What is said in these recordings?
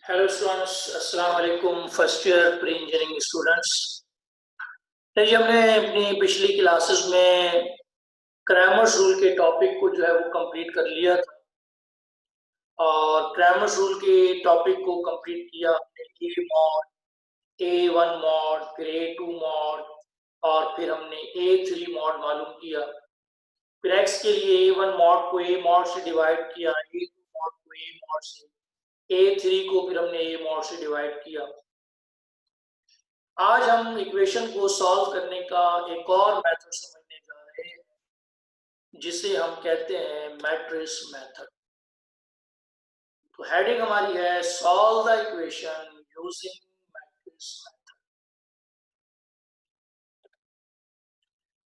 Hello students, अस्सलाम वालेकुम। First year pre engineering students, जी हमने अपनी पिछली क्लासेस में क्रैमर्स रूल के टॉपिक को जो है वो कंप्लीट कर लिया था। और क्रैमर्स रूल के टॉपिक को कंप्लीट किया हमने ए मॉड, A1 मॉड, फिर A2 मॉड और फिर हमने A3 मॉड मालूम किया। फिर एक्स के लिए A1 मॉड को A मॉड से डिवाइड किया, A2 मॉड को A मॉड से, A3 को फिर हमने A मॉड से डिवाइड किया। आज हम इक्वेशन को सॉल्व करने का एक और मेथड समझने जा रहे हैं, जिसे हम कहते हैं मैट्रिक्स मेथड। तो हेडिंग हमारी है solve the equation using matrix method.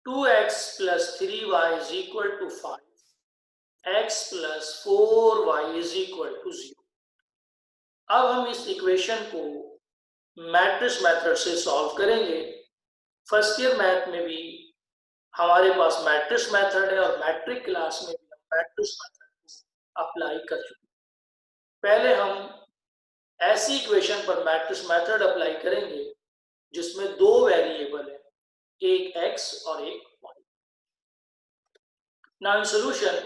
2x plus 3y is equal to 5, x plus 4y is equal to 0। अब हम इस इक्वेशन को मैट्रिक्स मेथड से सॉल्व करेंगे। फर्स्ट ईयर मैथ में भी हमारे पास मैट्रिक्स मेथड है और मैट्रिक क्लास में भी हम मैट्रिक्स मेथड को अप्लाई कर चुके हैं। पहले हम ऐसी इक्वेशन पर मैट्रिक्स मेथड अप्लाई करेंगे जिसमें दो वेरिएबल है, एक x और एक y। नाउ इन सॉल्यूशन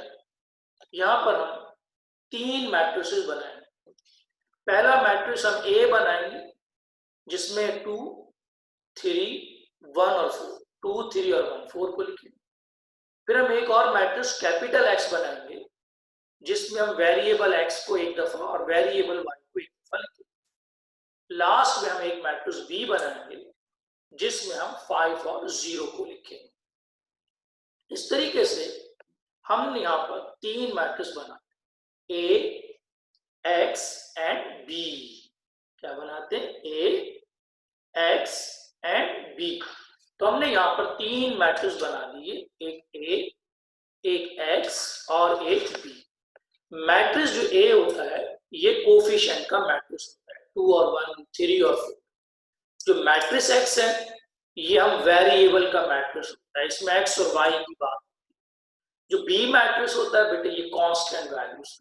यहां पर हम तीन मैट्रिसेस बनाएंगे। पहला मैट्रिक्स हम A बनाएंगे जिसमें 2, 3, 1 और 4, 2, 3 और 1, 4 को लिखेंगे। फिर हम एक और मैट्रिक्स कैपिटल X बनाएंगे जिसमें हम वेरिएबल x को एक दफा और वेरिएबल y को एक दफा लिखेंगे। लास्ट में हम एक मैट्रिक्स B बनाएंगे जिसमें हम 5 और 0 को लिखेंगे। इस तरीके से हम यहाँ पर तीन मैट्रिक्स बनाते हैं, A, X एंड B। क्या बनाते हैं? A, X and B। तो हमने यहाँ पर तीन मैट्रिक्स बना दिए, एक A, एक X और एक B। मैट्रिक्स जो A होता है ये कोफिशिएंट का मैट्रिक्स होता है, 2 और 1, 3 और 4। जो मैट्रिक्स X है ये हम वेरिएबल का मैट्रिक्स होता है, इसमें X और Y की बात। जो B मैट्रिक्स होता है बेटे ये constant values.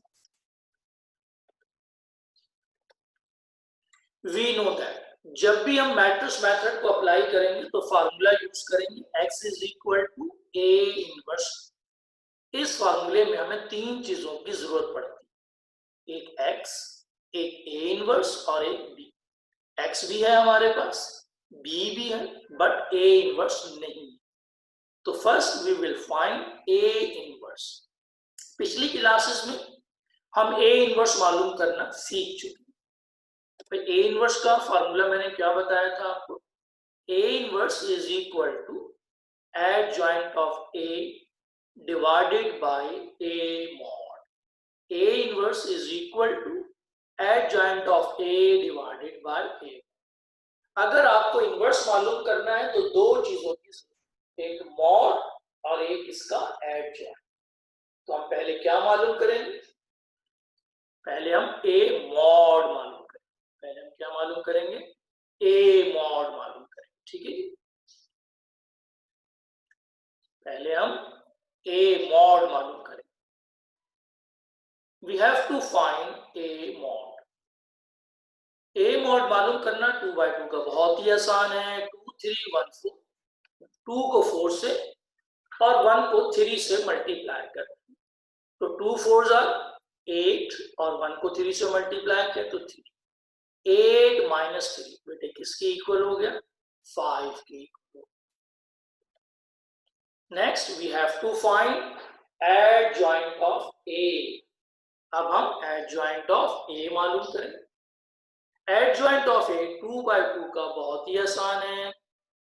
We know that जब भी हम मैट्रिक्स मेथड को अप्लाई करेंगे तो फार्मूला यूज करेंगे x is equal to A inverse. इस फार्मूले में हमें तीन चीजों की जरूरत पड़ती है, एक x, एक A इनवर्स और एक B। x भी है हमारे पास, B भी है, बट A इनवर्स नहीं। तो first we will find A inverse. पिछली क्लासेस में हम A इनवर्स मालूम करना सीख चुके हैं। A इनवर्स का फार्मूला मैंने क्या बताया था आपको? A inverse is equal to adjoint of A divided by A mod. A inverse is equal to adjoint of A divided by A। अगर आपको इनवर्स मालूम करना है तो दो चीजों की, एक मॉड और एक इसका एडजॉइंट। तो हम पहले क्या मालूम करेंगे? पहले हम A मॉड मालूम करेंगे। पहले हम क्या मालूम करेंगे? A मॉड मालूम करेंगे। ठीक है जी, पहले हम A मॉड मालूम करेंगे। We have to find A mod. A mod मालूम करना 2 by 2 का बहुत ही आसान है। 2, 3, 1, 4, 2 को 4 से और 1 को 3 से मल्टीप्लाई करते हैं। तो 2 4s आर 8 और 1 को 3 से मल्टीप्लाई किया तो 3। 8 माइनस 3 बेटे किसके इक्वल हो गया? 5 के equal. Next we have to find adjoint of A। अब हम एडजॉइंट ऑफ A मालूम करें। एडजॉइंट ऑफ A 2 by 2 का बहुत ही आसान है।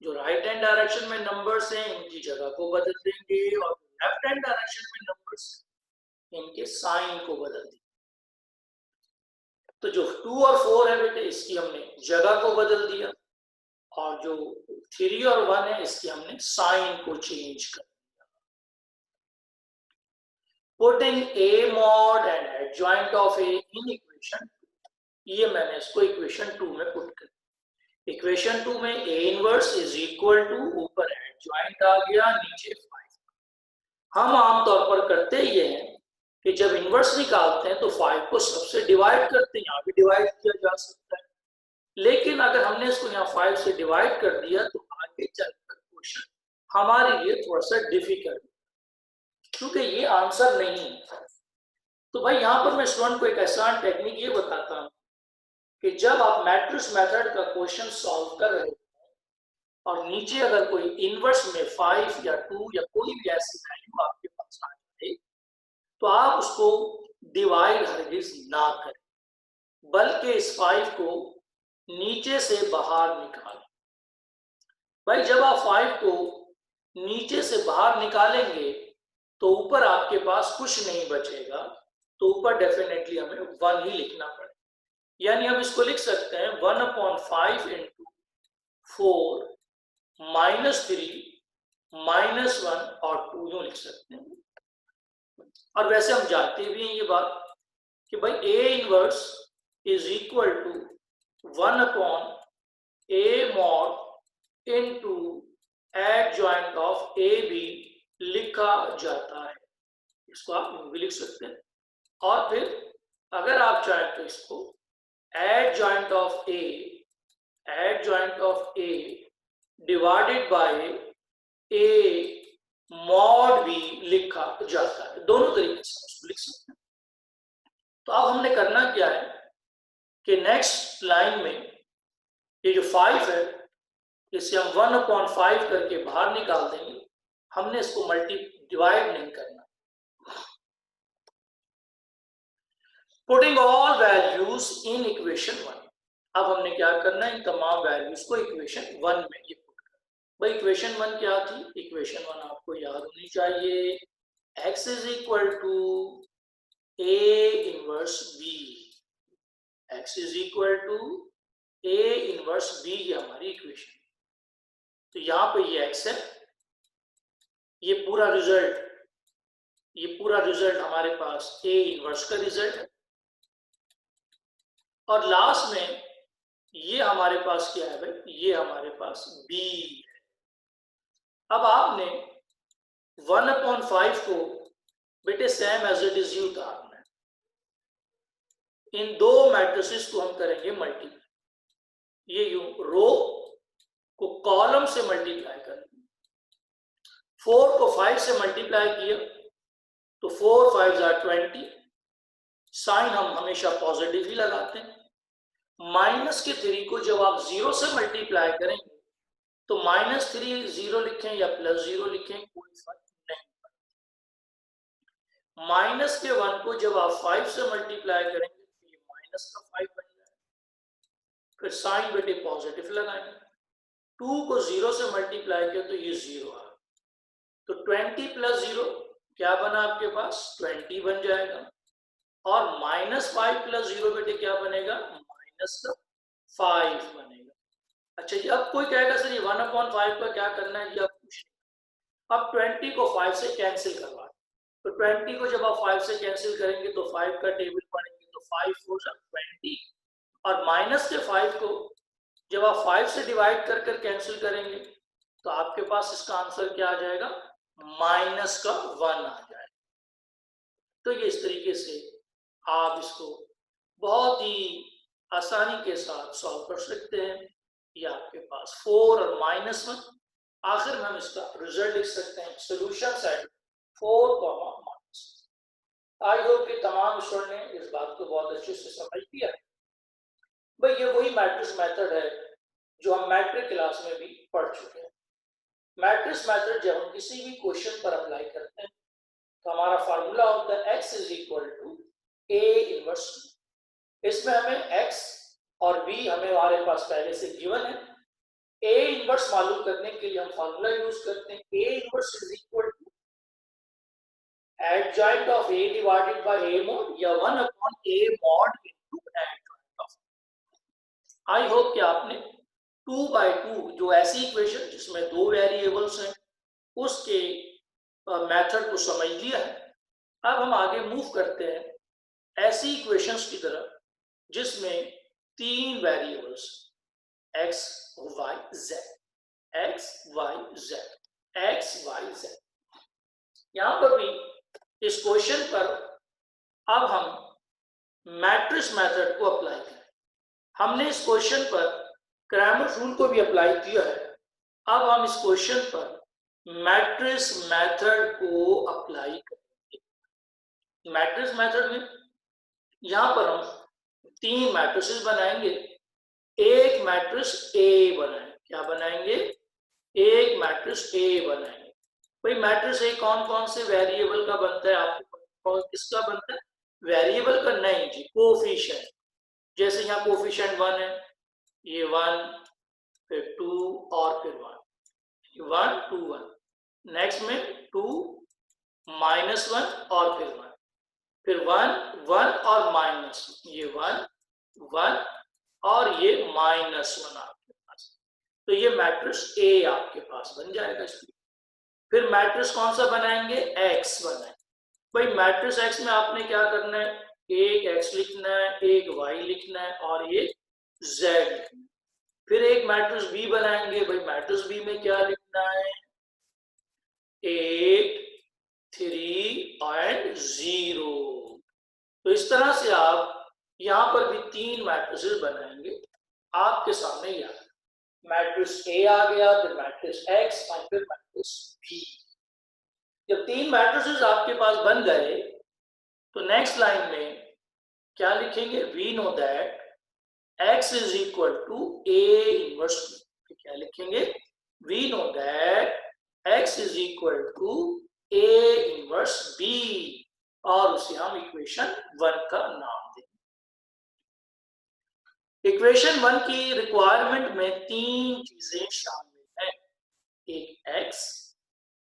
जो राइट हैंड डायरेक्शन में नंबर्स हैं इनकी जगह को बदल देंगे और लेफ्ट हैंड डायरेक्शन में नंबर्स इनके साइन को बदल देंगे। तो जो 2 और 4 है बेटे इसकी हमने जगह को बदल दिया और जो 3 और 1 है इसकी हमने साइन को चेंज कर दिया। Putting A mod and adjoint of A in equation, ये मैंने इसको इक्वेशन 2 में पुट कर दिया। इक्वेशन 2 में A inverse is equal to, ऊपर एडजॉइंट आ गया, नीचे 5। हम आमतौर पर करते ये हैं कि जब इनवर्स निकालते हैं तो 5 को सबसे डिवाइड करते हैं। यहाँ भी डिवाइड किया जा लेकिन अगर हमने इसको यहाँ 5 से डिवाइड कर दिया तो आगे चलकर क्वेश्चन हमारे लिए थोड़ा सा डिफिकल्ट, क्योंकि ये आंसर नहीं है। तो भाई यहाँ पर मैं स्टूडेंट को एक आसान टेक्निक ये बताता हूँ कि जब आप मैट्रिक्स मेथड का क्वेश्चन सॉल्व कर रहे हो और नीचे अगर कोई इनवर्स में 5 या 2 या कोई भी ऐसी वैल्यू आपके पास आ जाए तो आप उसको डिवाइड हरगिज ना करें, बल्कि इस 5 को नीचे से बाहर निकालें। भाई जब आप 5 को नीचे से बाहर निकालेंगे तो ऊपर आपके पास कुछ नहीं बचेगा, तो ऊपर डेफिनेटली हमें 1 ही लिखना पड़ेगा। यानी हम इसको लिख सकते हैं 1/5 इंटू 4 -3 -1 और 2 यूं लिख सकते हैं। और वैसे हम जानते भी हैं ये बात कि भाई A inverse is equal to 1/A mod into adjoint of A भी लिखा जाता है। इसको आप भी लिख सकते हैं। और फिर अगर आप चाहें तो इसको adjoint of A divided by A mod भी लिखा जाता है। दोनों तरीके से उसको लिख सकते हैं। तो अब हमने करना क्या है कि नेक्स्ट लाइन में ये जो 5 है इसे हम 1/5 करके बाहर निकाल देंगे। हमने इसको डिवाइड नहीं करना। Putting all values in equation 1। अब हमने क्या करना है, इन तमाम वैल्यूज को इक्वेशन 1 में ये पुट करना। भाई इक्वेशन 1 क्या थी? इक्वेशन 1 आपको याद होनी चाहिए, x is equal to A inverse B। x is equal to A inverse B ये हमारी इक्वेशन। तो यहां पे ये x है, ये पूरा रिजल्ट हमारे पास A इनवर्स का रिजल्ट है। और लास्ट में ये हमारे पास क्या है भाई? ये हमारे पास B है। अब आपने 1/5 को बेटे सेम एज इट इज यू उतारना है। इन दो मैट्रिसेस को हम करेंगे मल्टीप्लाई। ये यूं रो को कॉलम से मल्टीप्लाई करेंगे। 4 को 5 से मल्टीप्लाई किया तो 4 5 are 20। साइन हम हमेशा पॉजिटिव ही लगाते हैं। माइनस के 3 को जब आप 0 से मल्टीप्लाई करेंगे तो -3 0 लिखें या +0 लिखें कोई फर्क नहीं पड़ता। माइनस के 1 को जब आप 5 से मल्टीप्लाई करेंगे तो ये माइनस का 5 बन जाएगा। फिर साइन बेटे पॉजिटिव लगाएंगे। 2 को 0 से मल्टीप्लाई किया तो ये 0 आ गया। तो 20 + 0 क्या बना आपके पास? 20 बन जाएगा। और -5 + 0 बेटे क्या बनेगा? -5 बनेगा। अच्छा जी, अब कोई कहेगा सर ये 1/5 का क्या करना है? ये आप कुछ नहीं। अब 20 को 5 से कैंसिल करवा, तो 20 को जब आप 5 से कैंसिल करेंगे तो 5 का टेबल पढ़ेंगे तो 5 4 20। और माइनस के 5 को जब आप 5 से डिवाइड कर कैंसिल करेंगे तो आपके पास इसका आंसर क्या आ जाएगा? -1 आ जाएगा। तो ये इस तरीके से आप इसको बहुत ही आसानी के साथ सॉल्व कर सकते हैं। ये आपके पास 4 और -1। आखिर में हम इसका रिजल्ट लिख सकते हैं, सोल्यूशन सेट 4, -1। आई होप कि तमाम स्टूडेंट ने इस बात को बहुत अच्छे से समझ लिया है। भाई ये वही मैट्रिक्स मेथड है जो हम मैट्रिक क्लास में भी पढ़ चुके हैं। मैट्रिक्स मेथड जब हम किसी भी क्वेश्चन पर अप्लाई करते हैं तो हमारा फार्मूला होता है x is equal to A inverse. इसमें हमें x और b हमारे पास पहले से गिवन है। A इनवर्स मालूम करने के लिए हम फार्मूला यूज करते हैं, A inverse is equal to adjoint of A divided by A mod या 1/A mod into adjoint of. I hope कि आपने 2/2 जो ऐसी इक्वेशन जिसमें 2 वेरिएबल्स हैं उसके मेथड को समझ लिया है। अब हम आगे मूव करते हैं ऐसी इक्वेशंस की तरफ जिसमें 3 variables x y z x y z x y z। यहां पर भी इस क्वेश्चन पर अब हम मैट्रिक्स मेथड को अप्लाई करें। हमने इस क्वेश्चन पर क्रैमर रूल को भी अप्लाई किया है। अब हम इस क्वेश्चन पर मैट्रिक्स मेथड को अप्लाई करेंगे। मैट्रिक्स मेथड में यहां पर हम 3 मैट्रिसेस बनाएंगे, एक मैट्रिक्स ए बनाएंगे। क्या बनाएंगे? एक मैट्रिक्स ए बनाएंगे। भाई मैट्रिक्स ए कौन कौन से वेरिएबल का बनता है? आपको किसका बनता है? वेरिएबल का नहीं जी, कोफिशिएंट। जैसे यहाँ कोफिशिएंट 1 है, ये 1, फिर 2 और फिर 1, 1 2 1, नेक्स्ट में 2 -1 और फिर 1 1 और माइनस, ये 1 1 और ये -1 आपके पास। तो ये मैट्रिक्स ए आपके पास बन जाएगा। फिर मैट्रिक्स कौन सा बनाएंगे? एक्स बनाएंगे। भाई मैट्रिक्स एक्स में आपने क्या करना है? एक एक्स लिखना है, एक वाई लिखना है और एक जेड लिखना है। फिर एक मैट्रिक्स बी बनाएंगे। भाई मैट्रिक्स बी में क्या लिखना है? 8 3 और 0। तो इस तरह से आप यहां पर भी 3 मैट्रिसेस बनाएंगे। आपके सामने यह मैट्रिक्स ए आ गया, फिर मैट्रिक्स एक्स और फिर मैट्रिक्स बी। जब 3 मैट्रिसेस आपके पास बन गए तो नेक्स्ट लाइन में क्या लिखेंगे? We know that x is equal to A inverse B. क्या लिखेंगे? We know that x is equal to A inverse B, और उसे हम इक्वेशन 1 का नाम देंगे। इक्वेशन 1 की रिक्वायरमेंट में 3 चीजें शामिल हैं, एक x,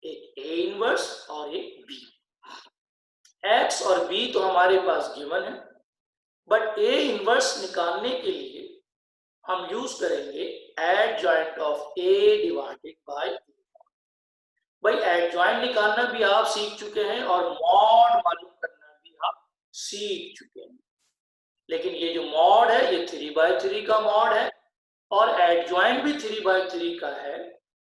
एक a इनवर्स और एक b। x और b तो हमारे पास गिवन है, बट a इनवर्स निकालने के लिए हम यूज करेंगे adjoint of a divided bye b। भाई एडजॉइंट निकालना भी आप सीख चुके हैं और मॉड मालूम करना भी आप सीख चुके हैं, लेकिन ये जो मॉड है ये 3/3 का मॉड है और एडजॉइंट भी 3/3 का है।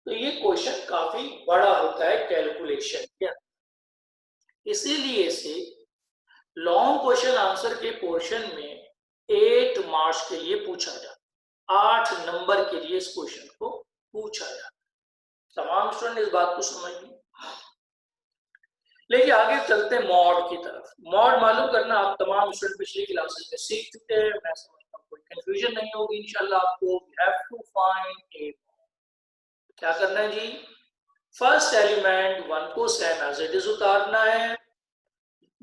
तो ये क्वेश्चन काफी बड़ा होता है कैलकुलेशन के अंदर, इसीलिए इसे लॉन्ग क्वेश्चन आंसर के पोर्शन में 8 मार्क्स के लिए पूछा जाता है, 8 नंबर के लिए इस क्वेश्चन को पूछा जाता है। तमाम स्टूडेंट इस बात को समझिए। लेकिन आगे चलते मॉड की तरफ। मॉड मालूम करना आप तमाम स्टूडेंट पिछली क्लासेस में सीख चुके हैं, मैं समझता हूँ कोई कंफ्यूजन नहीं होगी इंशाल्लाह आपको। We have to find A mod. क्या करना है जी? फर्स्ट एलिमेंट 1 को सेम एज इट इज उतारना है,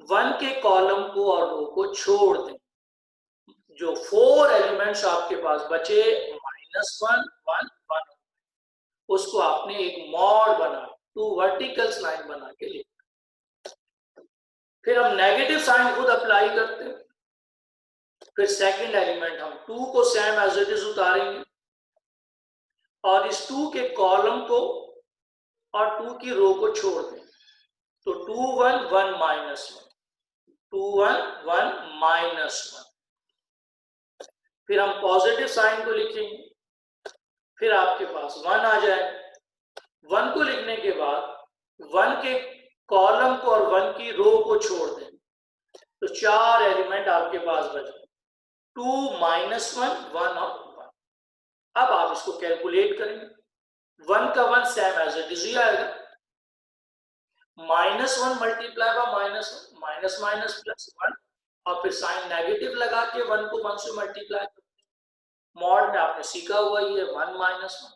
1 के कॉलम को और रो को छोड़ दें। जो 4 एलिमेंट्स आपके पास बचे -1 1 1, उसको आपने एक मॉड बना 2 वर्टिकल्स लाइन बना के लिखा। फिर हम नेगेटिव साइन खुद अप्लाई करते हैं। फिर सेकंड एलिमेंट हम 2 को सेम एज इट इज उतारेंगे और इस 2 के कॉलम को और 2 की रो को छोड़ दें। तो 2 1 1 -1, 2 1 1 -1। फिर हम पॉजिटिव साइन को लिखेंगे, फिर आपके पास 1 आ जाए। 1 को लिखने के बाद 1 के कॉलम को और 1 की रो को छोड़ दें, तो 4 एलिमेंट आपके पास बचे, 2 -1 1 और 1। अब आप इसको कैलकुलेट करेंगे। 1 का 1 सेम एज इट इज ही आएगा, -1 मल्टीप्लाई बाय -1 माइनस माइनस +1, और फिर साइन नेगेटिव लगा के 1 को 1 से मल्टीप्लाई करते हैं। मॉड में आपने सीखा हुआ ये 1 -1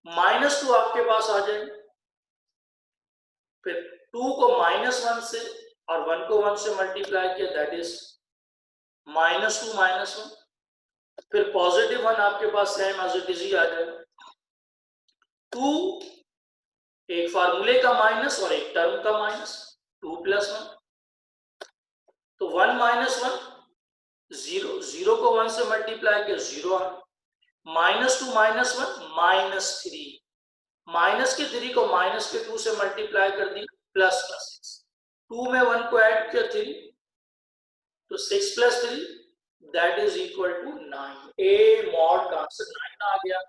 -2 आपके पास आ जाएगा। फिर 2 को -1 से और 1 को 1 से मल्टीप्लाई किया, दैट इज -2 -1। फिर पॉजिटिव 1 आपके पास सेम एज इट इज ही आ जाएगा। 2 एक फार्मूले का माइनस और एक टर्म का माइनस, 2 + 1, तो 1 -1 0, 0 को 1 से मल्टीप्लाई किया 0 आ, -2 -1 -3, माइनस के 3 को माइनस के 2 से मल्टीप्लाई कर दी +6, 2 में 1 को ऐड किया 3, तो 6 + 3 that is equal to 9। A mod का आंसर 9 आ गया।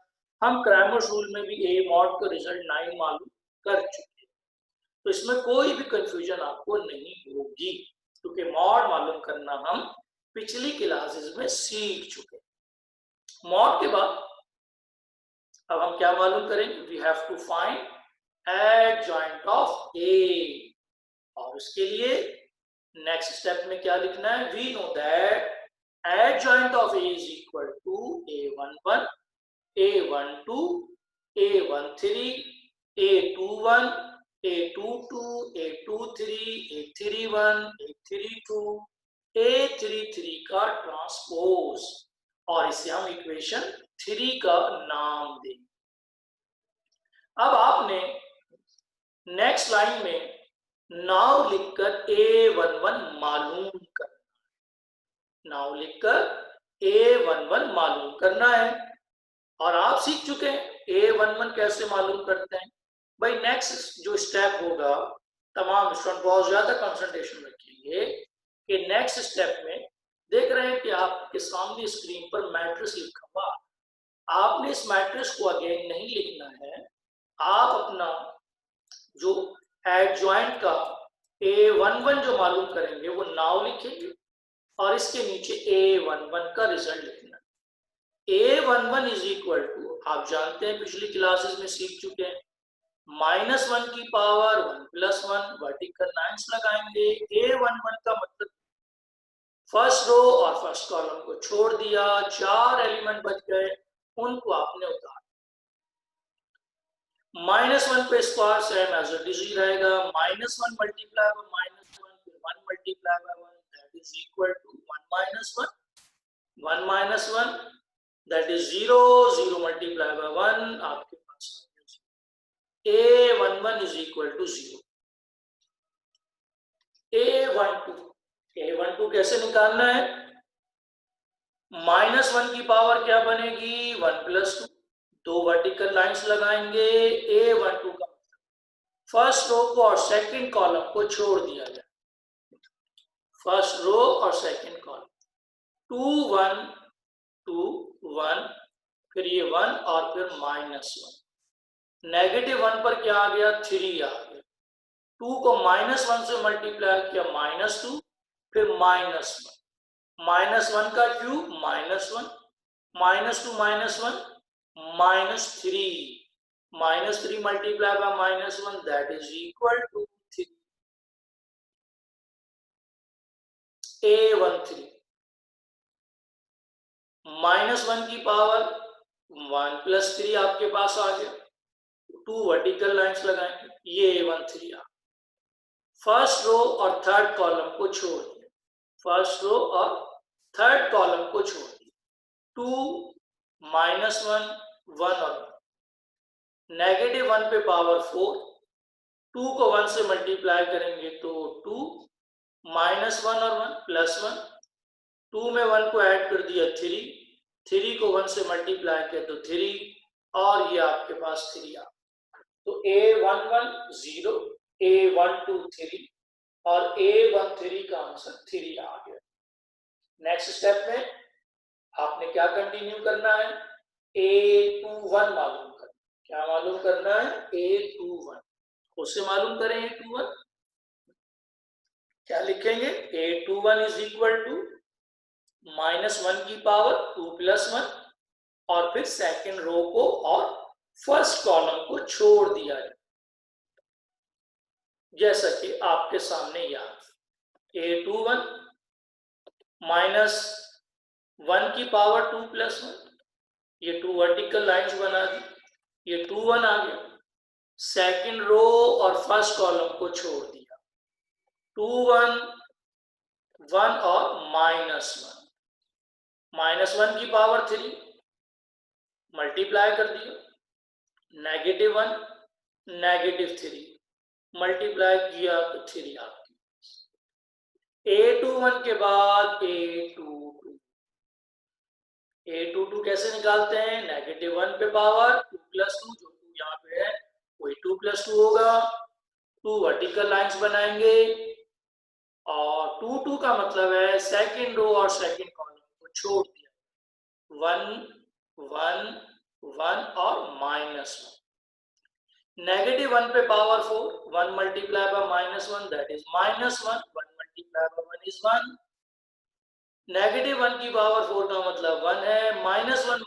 हम क्रैमर रूल में भी ए मॉड का रिजल्ट 9 मालूम कर चुके हैं, तो इसमें कोई भी कंफ्यूजन आपको नहीं होगी, क्योंकि मॉड मालूम करना हम पिछली क्लासेस में सीख चुके हैं। मॉड के बाद अब हम क्या मालूम करेंगे, we have to find adjoint of A, और उसके लिए नेक्स्ट स्टेप में क्या लिखना है, we know that adjoint of A is equal to a11 a12 a13 a21 a22 a23 a31 a32 a33 का ट्रांसपोज, और इसे हम इक्वेशन 3 का नाम देंगे। अब आपने नेक्स्ट लाइन में नाउ लिखकर a11 मालूम करना, नाउ लिखकर a11 मालूम करना है, और आप सीख चुके हैं a11 कैसे मालूम करते हैं। भाई नेक्स्ट जो स्टेप होगा, तमाम स्टूडेंट बहुत ज्यादा कंसंट्रेशन रखेंगे कि नेक्स्ट स्टेप में देख रहे हैं कि आपके सामने स्क्रीन पर मैट्रिक्स लिखा हुआ, आपने इस मैट्रिक्स को अगेन नहीं लिखना है, आप अपना जो एडजॉइंट का a11 जो मालूम करेंगे वो नाउ लिखेंगे, और इसके नीचे a11 का रिजल्ट लिखना। a11 इज इक्वल टू, आप जानते हैं पिछली क्लासेस में सीख चुके हैं, -1 की पावर 1 + 1 वर्टिकल लाइंस लगाएंगे। a11 का मतलब फर्स्ट रो और फर्स्ट कॉलम को छोड़ दिया, 4 एलिमेंट बच गए, उनको आपने उतार, -1 पे square same as it is ही रहेगा, -1 मल्टीप्लाई बाय -1 फिर 1 multiply by 1 that is equal to 1 - 1 1 - 1 that is 0 0 multiply by 1 आपके पास a11 is equal to 0। a12 कैसे निकालना है, -1 की पावर क्या बनेगी 1 + 2, दो वर्टिकल लाइंस लगाएंगे, a12 का फर्स्ट रो को और सेकंड कॉलम को छोड़ दिया जाए, फर्स्ट रो और सेकंड कॉलम 2 1 2 1 फिर ये 1 और फिर -1, -1 पर क्या आ गया 3 आ गया, 2 को -1 से मल्टीप्लाई किया -2 फिर -1 -1 का cube -1 -2 -1 -3 multiply by -1 that is equal to 3 a13 -1 की पावर 1 + 3 आपके पास आ गया, 2 वर्टिकल लाइंस लगाएंगे, ये a13 आ, फर्स्ट रो और थर्ड कॉलम को छोड़ दिया, फर्स्ट रो और थर्ड कॉलम को छोड़ दिया, 2 -1 1 और -1 पे पावर 4, 2 को 1 से मल्टीप्लाई करेंगे तो 2 -1 और 1 +1, 2 में 1 को ऐड कर दिया 3, 3 को 1 से मल्टीप्लाई किया तो 3, और ये आपके पास 3 आ, तो a11 0 a12 3 और a13 का आंसर 3 आ गया। नेक्स्ट स्टेप में आपने क्या कंटिन्यू करना है, a21 मालूम करना, क्या मालूम करना है a21, उससे मालूम करें a21 क्या लिखेंगे, a21 इज इक्वल टू -1 की पावर 2 + 1 और फिर सेकंड रो को और फर्स्ट कॉलम को छोड़ दिया है, जैसा कि आपके सामने याद, a21 -1 की पावर 2 + 1, ये 2 वर्टिकल लाइंस बना दी, ये 2 1 आ गया, सेकंड रो और फर्स्ट कॉलम को छोड़ दिया, 2 1 1 और -1 की पावर 3 मल्टीप्लाई कर दिया, -1 -3 मल्टीप्लाई किया तो 3 आपकी, a21 के बाद a22 कैसे निकालते हैं, -1 पे पावर 2 + 2, जो 2 यहाँ पे है वही 2 + 2 होगा, 2 वर्टिकल लाइंस बनाएंगे, और 2 2 का मतलब है सेकंड रो और सेकंड कॉलम को छोड़ दिया, 1 1 1 और -1, -1 पे power 4, 1 multiply by -1 that is -1, 1 multiply by 1 is 1, -1 की पावर 4 का मतलब 1 है, -1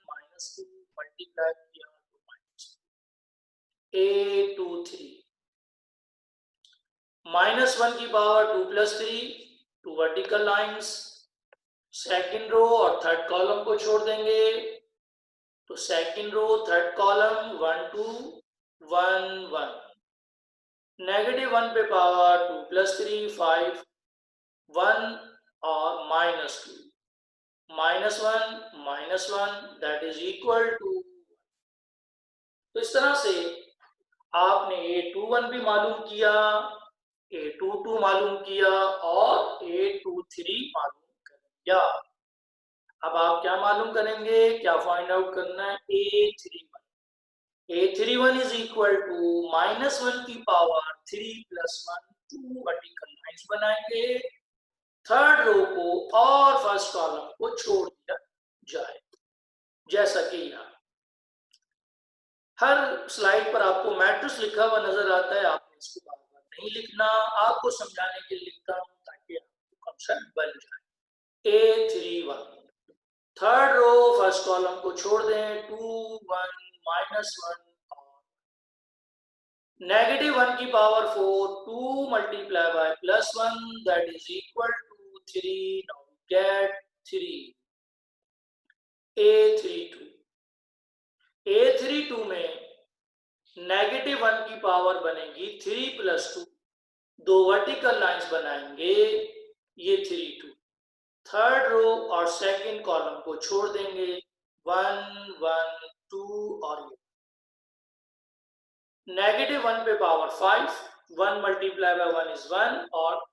-2 मल्टीप्लाई किया तो -a23 -1 की power 2 + 3 two vertical lines. Second row और थर्ड कॉलम को छोड़ देंगे तो सेकंड रो थर्ड कॉलम 1 2 1 1 -1 पे पावर 2 + 3 5 1 और -2 -1 दैट इज इक्वल टू। तो इस तरह से आपने a21 भी मालूम किया, a22 मालूम किया और a23 मालूम कर लिया। अब आप क्या मालूम करेंगे, क्या फाइंड आउट करना है, a31 इज इक्वल टू -1 की पावर 3 + 1 2 वर्टिकल लाइंस बनाएंगे। थर्ड रो को और फर्स्ट कॉलम को छोड़ दिया जाए, जैसा कि यहाँ हर स्लाइड पर आपको मैट्रिक्स लिखा हुआ नजर आता है, आपने इसको बार बार नहीं लिखना, आपको समझाने के लिए लिखता हूं ताकि आपको कंसेप्ट बन जाए। a31 third row first column को छोड़ दें, 2 1 -1 -1 की power 4 2 multiply by +1 that is equal to 3। Now get 3 a32 में -1 की पावर बनेगी 3 + 2 दो वर्टिकल लाइंस बनाएंगे, ये 3 2 थर्ड रो और सेकंड कॉलम को छोड़ देंगे 1 1 2 और ये -1 पे पावर 5 1 मल्टीप्लाई बाय 1 इज 1 और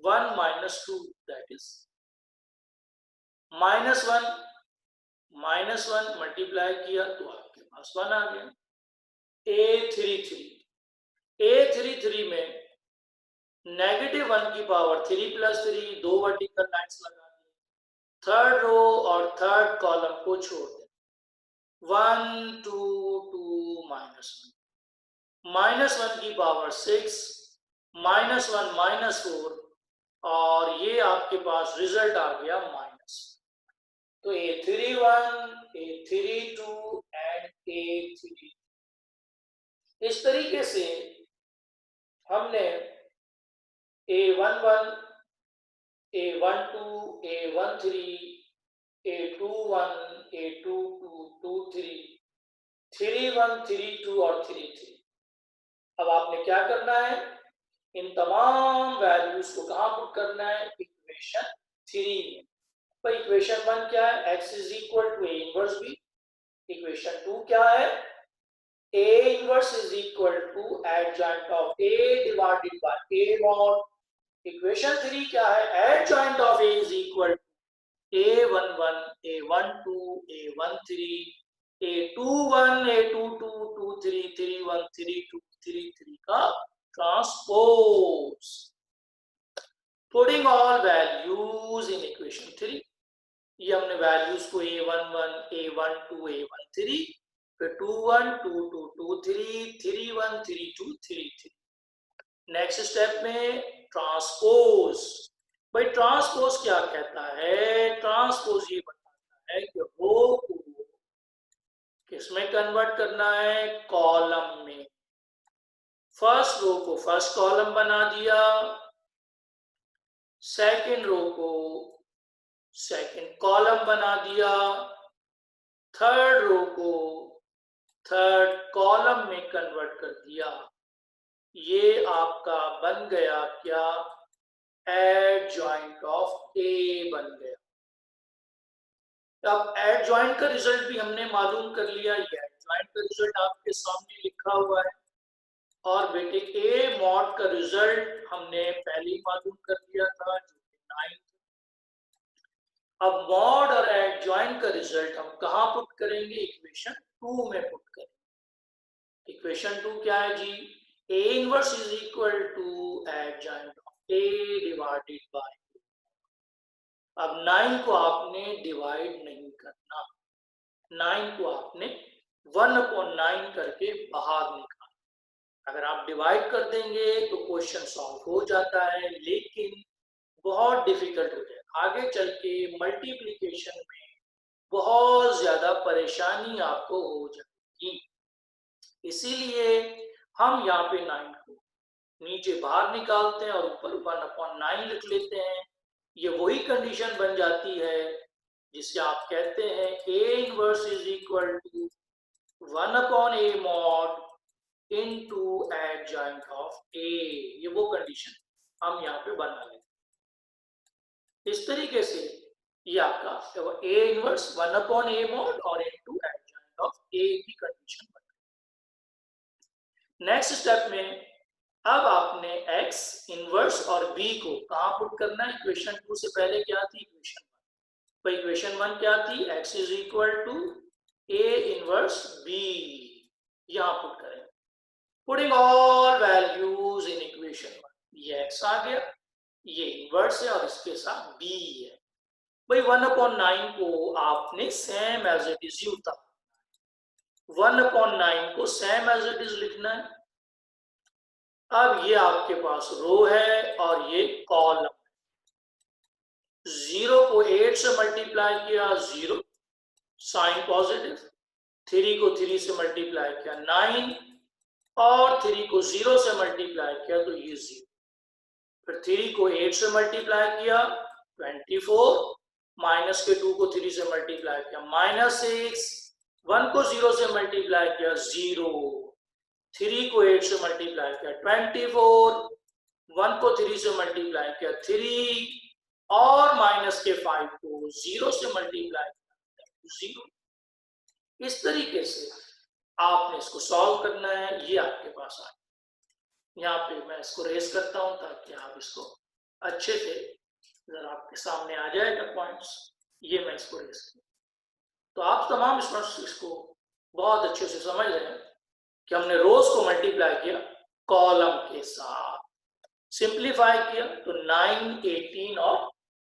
1 -2 दैट इज -1 मल्टीप्लाई किया तो आपके पास 1 आ गया। a33 में -1 की पावर 3 + 3 दो वर्टिकल लाइंस लगा दी, थर्ड रो और थर्ड कॉलम को छोड़ दें 1 2 2 -1 की पावर 6 -1 -4 और ये आपके पास रिजल्ट आ गया माइनस। तो a31 a32 एंड a33 इस तरीके से हमने a11 a12 a13 a21 a22 23 31 32 और 33। अब आपने क्या करना है, इन तमाम वैल्यूज को कहां पुट करना है, इक्वेशन 3 में। तो इक्वेशन 1 क्या है, x is equal to a inverse b। Equation 2 क्या है, a inverse is equal to adjoint of a divided by a mod। Equation 3 क्या है, adjoint of a is equal to a11 a12 a13 a21 a22 23 31 32 33 का transpose. Putting all values in equation 3, ये हमने values को a11 a12 a13 फिर 21 22 23 31 32 33। Next step में transpose. भाई transpose क्या कहता है, ट्रांसपोज ये बताता है कि रो को किसमें कन्वर्ट करना है, कॉलम में। फर्स्ट रो को फर्स्ट कॉलम बना दिया, सेकंड रो को सेकंड कॉलम बना दिया, थर्ड रो को थर्ड कॉलम में कन्वर्ट कर दिया। ये आपका बन गया क्या, एडजॉइंट ऑफ ए बन गया। अब एडजॉइंट का रिजल्ट भी हमने मालूम कर लिया, ये एडजॉइंट का रिजल्ट आपके सामने लिखा हुआ है। और बेटे ए मॉड का रिजल्ट हमने पहले ही मालूम कर लिया था, जो कि 9। अब मॉड और एडजॉइंट का रिजल्ट हम कहां पुट करेंगे, इक्वेशन 2 में पुट करेंगे। इक्वेशन 2 क्या है जी, a inverse is equal to adjoint of a divided by. अब 9 को आपने डिवाइड नहीं करना, 9 को आपने 1/9 करके बाहर निकालना। अगर आप डिवाइड कर देंगे तो क्वेश्चन सॉल्व हो जाता है, लेकिन बहुत डिफिकल्ट हो जाए। आगे चल के मल्टीप्लिकेशन में बहुत ज्यादा परेशानी आपको हो जाएगी। इसीलिए हम यहाँ पे 9 को नीचे बाहर निकालते हैं और ऊपर 1/9 लिख लेते हैं। ये वही कंडीशन बन जाती है जिसे आप कहते हैं A inverse is equal to 1/A mod into adjoint of A। ये वो कंडीशन हम यहाँ पे बना लेते इस तरीके से। ये आपका A इनवर्स 1/A mod और इनटू एडजॉइंट ऑफ A की कंडीशन बन गई। नेक्स्ट स्टेप में अब आपने x इनवर्स और b को कहां पुट करना है? इक्वेशन 2 से पहले क्या थी? इक्वेशन 1। तो इक्वेशन 1 क्या थी? x is equal to a inverse b, यहां पुट करें। Putting all values in equation 1। ये x आ गया, ये इनवर्स है और इसके साथ b है। भाई 1/9 को आपने सेम एज इट इज उतारना, 1/9 को सेम एज इट इज लिखना है। अब ये आपके पास रो है और ये कॉलम। 0 को 8 से मल्टीप्लाई किया 0, साइन पॉजिटिव। 3 को 3 से मल्टीप्लाई किया 9 और 3 को 0 से मल्टीप्लाई किया तो ये 0। फिर 3 को 8 से मल्टीप्लाई किया 24, माइनस के 2 को 3 से मल्टीप्लाई किया -6, 1 को 0 से मल्टीप्लाई किया 0, 3 को 8 से मल्टीप्लाई किया 24, 1 को 3 से मल्टीप्लाई किया 3 और माइनस के 5 को 0 से मल्टीप्लाई किया 0। इस तरीके से आपने इसको सॉल्व करना है। ये आपके पास आ, यहाँ पे मैं इसको रेस करता हूं ताकि आप इसको अच्छे से जरा आपके सामने आ जाएगा पॉइंट्स। ये मैं इसको रेस करूँ तो आप तमाम इसको बहुत अच्छे से समझ रहे हैं कि हमने रोज को मल्टीप्लाई किया कॉलम के साथ, सिंप्लीफाई किया तो 9, 18 और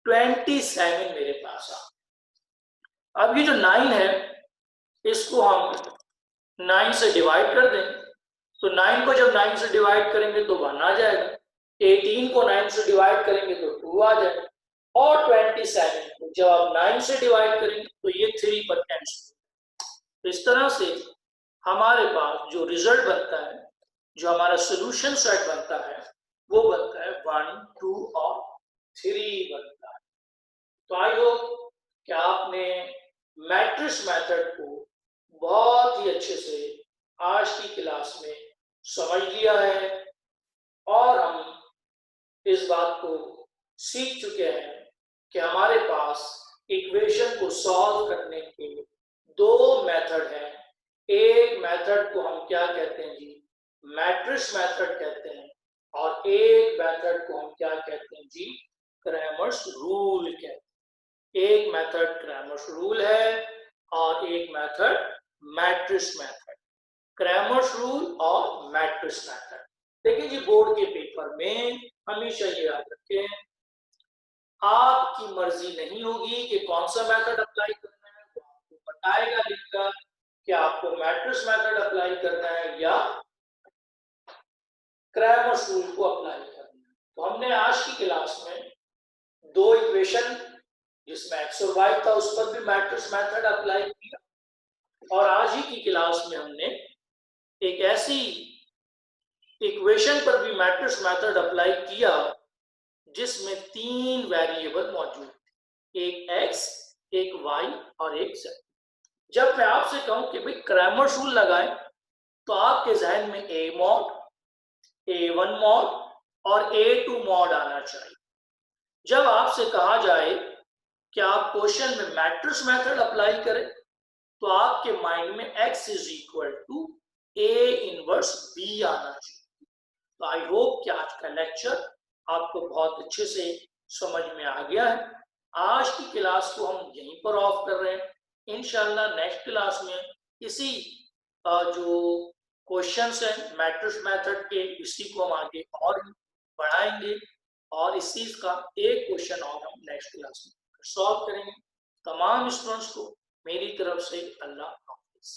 27 मेरे पास आ। अब ये जो 9 है इसको हम 9 से डिवाइड कर दें तो 9 को जब 9 से डिवाइड करेंगे तो 1 आ जाएगा, 18 को 9 से डिवाइड करेंगे तो 2 आ जाएगा और 27 को जब आप 9 से डिवाइड करेंगे तो ये 3 पर कैंसिल। तो इस तरह से हमारे पास जो रिजल्ट बनता है, जो हमारा सोल्यूशन सेट बनता है वो बनता है 1, 2 और 3 बनता है। तो आई होप कि आपने मैट्रिक्स मेथड को बहुत ही अच्छे से आज की क्लास में समझ लिया है और हम इस बात को सीख चुके हैं कि हमारे पास इक्वेशन को सॉल्व करने के 2 मेथड हैं। एक मेथड को हम क्या कहते हैं जी? मैट्रिक्स मेथड कहते हैं और एक मेथड को हम क्या कहते हैं जी? क्रैमर्स रूल कहते हैं। एक मेथड क्रैमर्स रूल है और एक method matrix method. Cramer's rule और मैट्रिक्स मेथड। देखिए जी, बोर्ड के पेपर में हमेशा ये याद रखें, आपकी मर्जी नहीं होगी कि कौन सा मेथड अप्लाई करना है, वो आपको बताएगा लिखकर कि आपको मैट्रिक्स मेथड अप्लाई करना है या क्रैमर्स रूल को अप्लाई करना है। तो हमने आज की क्लास में 2 इक्वेशन जिसमें x और y था उस पर भी मैट्रिक्स मेथड अप्लाई किया और आज ही की क्लास में हमने एक ऐसी इक्वेशन पर भी मैट्रिक्स मेथड अप्लाई किया जिसमें 3 वेरिएबल मौजूद थे, एक x, एक y और एक z। जब मैं आपसे कहूं कि भाई क्रैमर्स रूल लगाएं तो आपके जहन में a मॉड, a1 मॉड और a2 मॉड आना चाहिए। जब आपसे कहा जाए कि आप क्वेश्चन में मैट्रिक्स मेथड अप्लाई करें तो आपके माइंड में x is equal to a inverse b आना चाहिए। तो आई होप कि आज का लेक्चर आपको बहुत अच्छे से समझ में आ गया है। आज की क्लास को हम यहीं पर ऑफ कर रहे हैं। इंशाल्लाह नेक्स्ट क्लास में इसी जो क्वेश्चंस हैं मैट्रिक्स मेथड के, इसी को हम आगे और बढ़ाएंगे और इसी का एक क्वेश्चन और हम नेक्स्ट क्लास में सॉल्व करेंगे। तमाम स्टूडेंट्स को मेरी तरफ से अल्लाह हाफिज।